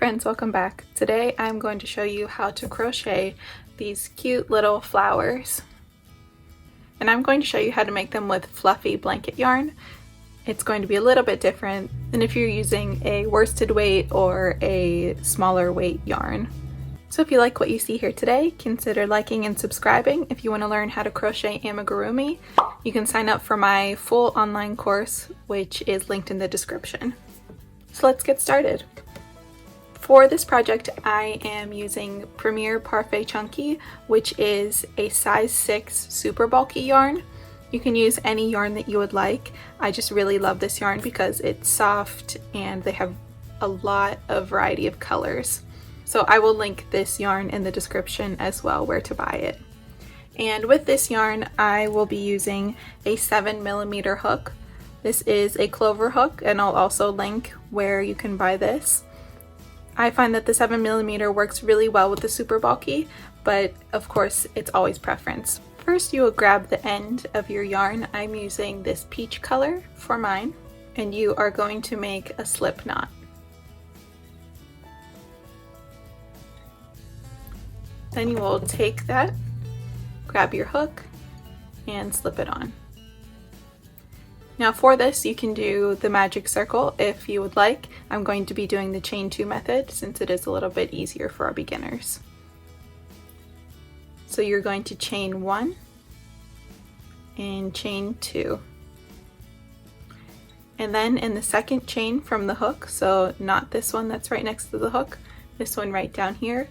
friends, welcome back. Today I'm going to show you how to crochet these cute little flowers. And I'm going to show you how to make them with fluffy blanket yarn. It's going to be a little bit different than if you're using a worsted weight or a smaller weight yarn. So if you like what you see here today, consider liking and subscribing. If you want to learn how to crochet amigurumi, you can sign up for my full online course, which is linked in the description. So let's get started. For this project, I am using Premier Parfait Chunky, which is a size 6 super bulky yarn. You can use any yarn that you would like. I just really love this yarn because it's soft and they have a lot of variety of colors. So I will link this yarn in the description as well, where to buy it. And with this yarn, I will be using a 7mm hook. This is a clover hook, and I'll also link where you can buy this. I find that the 7mm works really well with the super bulky, but of course it's always preference. First, you will grab the end of your yarn. I'm using this peach color for mine, and you are going to make a slip knot. Then you will take that, grab your hook, and slip it on. Now for this, you can do the magic circle if you would like. I'm going to be doing the chain 2 method since it is a little bit easier for our beginners. So you're going to chain 1 and chain 2. And then in the second chain from the hook, so not this one that's right next to the hook, this one right down here,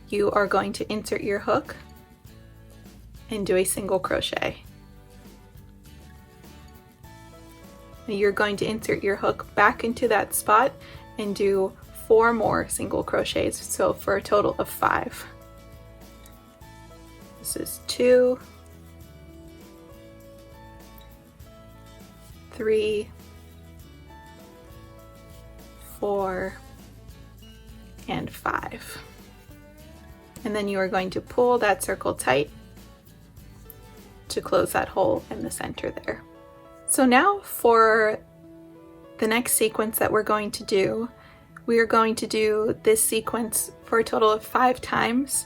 you are going to insert your hook and do a single crochet. You're going to insert your hook back into that spot and do 4 more single crochets, so for a total of 5. This is 2, 3, 4, and 5. And then you are going to pull that circle tight to close that hole in the center there. So now for the next sequence that we're going to do, we are going to do this sequence for a total of 5 times.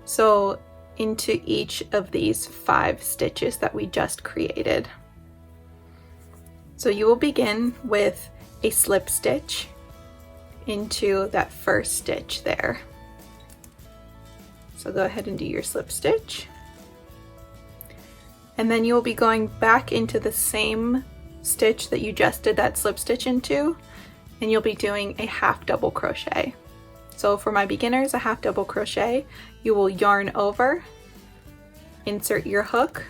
So into each of these 5 stitches that we just created. So you will begin with a slip stitch into that first stitch there. So go ahead and do your slip stitch. And then you'll be going back into the same stitch that you just did that slip stitch into, and you'll be doing a half double crochet. So for my beginners, a half double crochet, you will yarn over, insert your hook,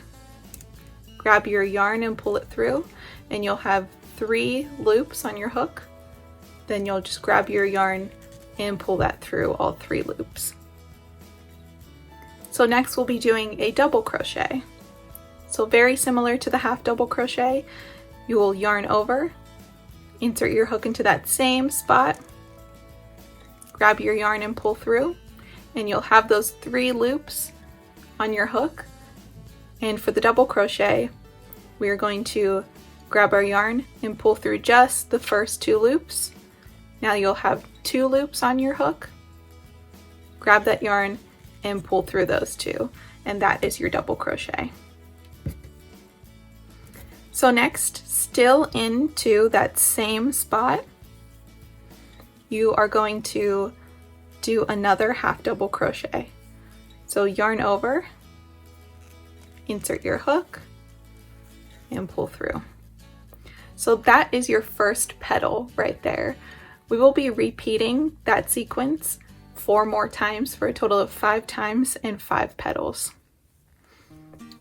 grab your yarn and pull it through, and you'll have 3 loops on your hook. Then you'll just grab your yarn and pull that through all 3 loops. So next we'll be doing a double crochet. So very similar to the half double crochet, you will yarn over, insert your hook into that same spot, grab your yarn and pull through, and you'll have those 3 loops on your hook. And for the double crochet, we are going to grab our yarn and pull through just the first 2 loops. Now you'll have 2 loops on your hook, grab that yarn and pull through those 2, and that is your double crochet. So next, still into that same spot, you are going to do another half double crochet. So yarn over, insert your hook, and pull through. So that is your first petal right there. We will be repeating that sequence 4 more times for a total of 5 times and 5 petals.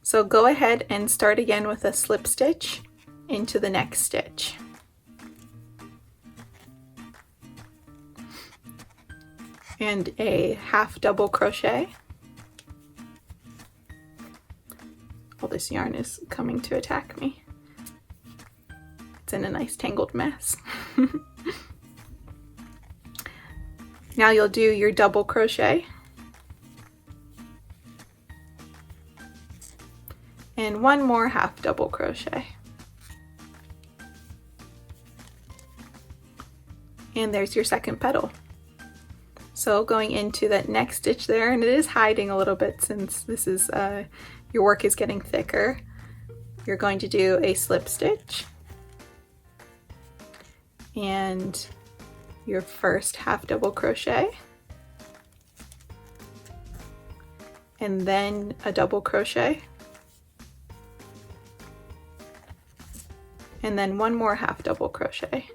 So go ahead and start again with a slip stitch into the next stitch. And a half double crochet. Oh, this yarn is coming to attack me. It's in a nice tangled mess. Now you'll do your double crochet. And 1 more half double crochet. And there's your second petal. So going into that next stitch there, and it is hiding a little bit since this is your work is getting thicker, you're going to do a slip stitch and your first half double crochet, and then a double crochet, and then one more half double crochet.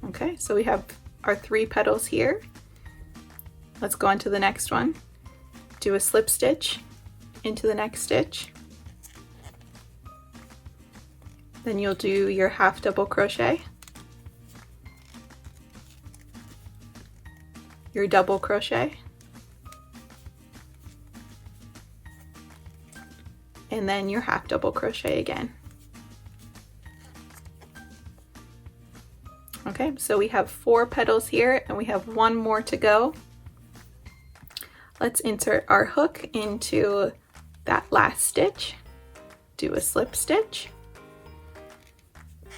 Okay, so we have our 3 petals here. Let's go on to the next one. Do a slip stitch into the next stitch. Then you'll do your half double crochet, your double crochet, and then your half double crochet again. Okay, so we have 4 petals here and we have 1 more to go. Let's insert our hook into that last stitch. Do a slip stitch,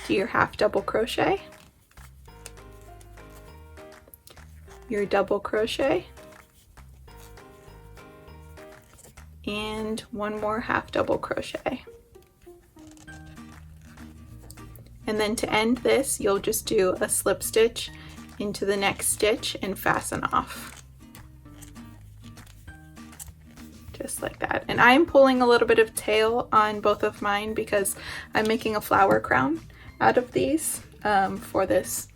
do your half double crochet, your double crochet, and 1 more half double crochet. And then to end this, you'll just do a slip stitch into the next stitch and fasten off. Just like that. And I'm pulling a little bit of tail on both of mine because I'm making a flower crown out of these for this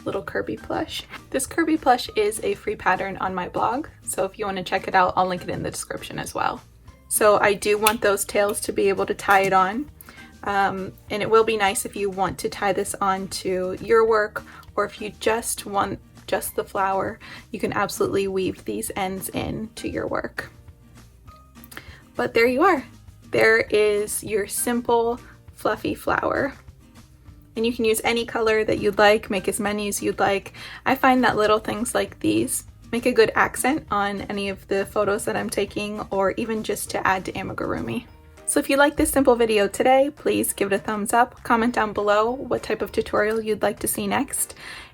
little Kirby plush. This Kirby plush is a free pattern on my blog, so if you want to check it out, I'll link it in the description as well. So I do want those tails to be able to tie it on. And it will be nice if you want to tie this on to your work, or if you just want just the flower, you can absolutely weave these ends in to your work. But there you are. There is your simple fluffy flower. And you can use any color that you'd like, make as many as you'd like. I find that little things like these make a good accent on any of the photos that I'm taking, or even just to add to Amigurumi. So if you like this simple video today, please give it a thumbs up, comment down below what type of tutorial you'd like to see next.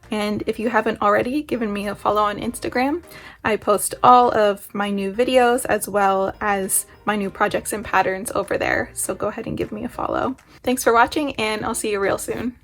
And if you haven't already given me a follow on Instagram, I post all of my new videos as well as my new projects and patterns over there. So go ahead and give me a follow. Thanks for watching, and I'll see you real soon.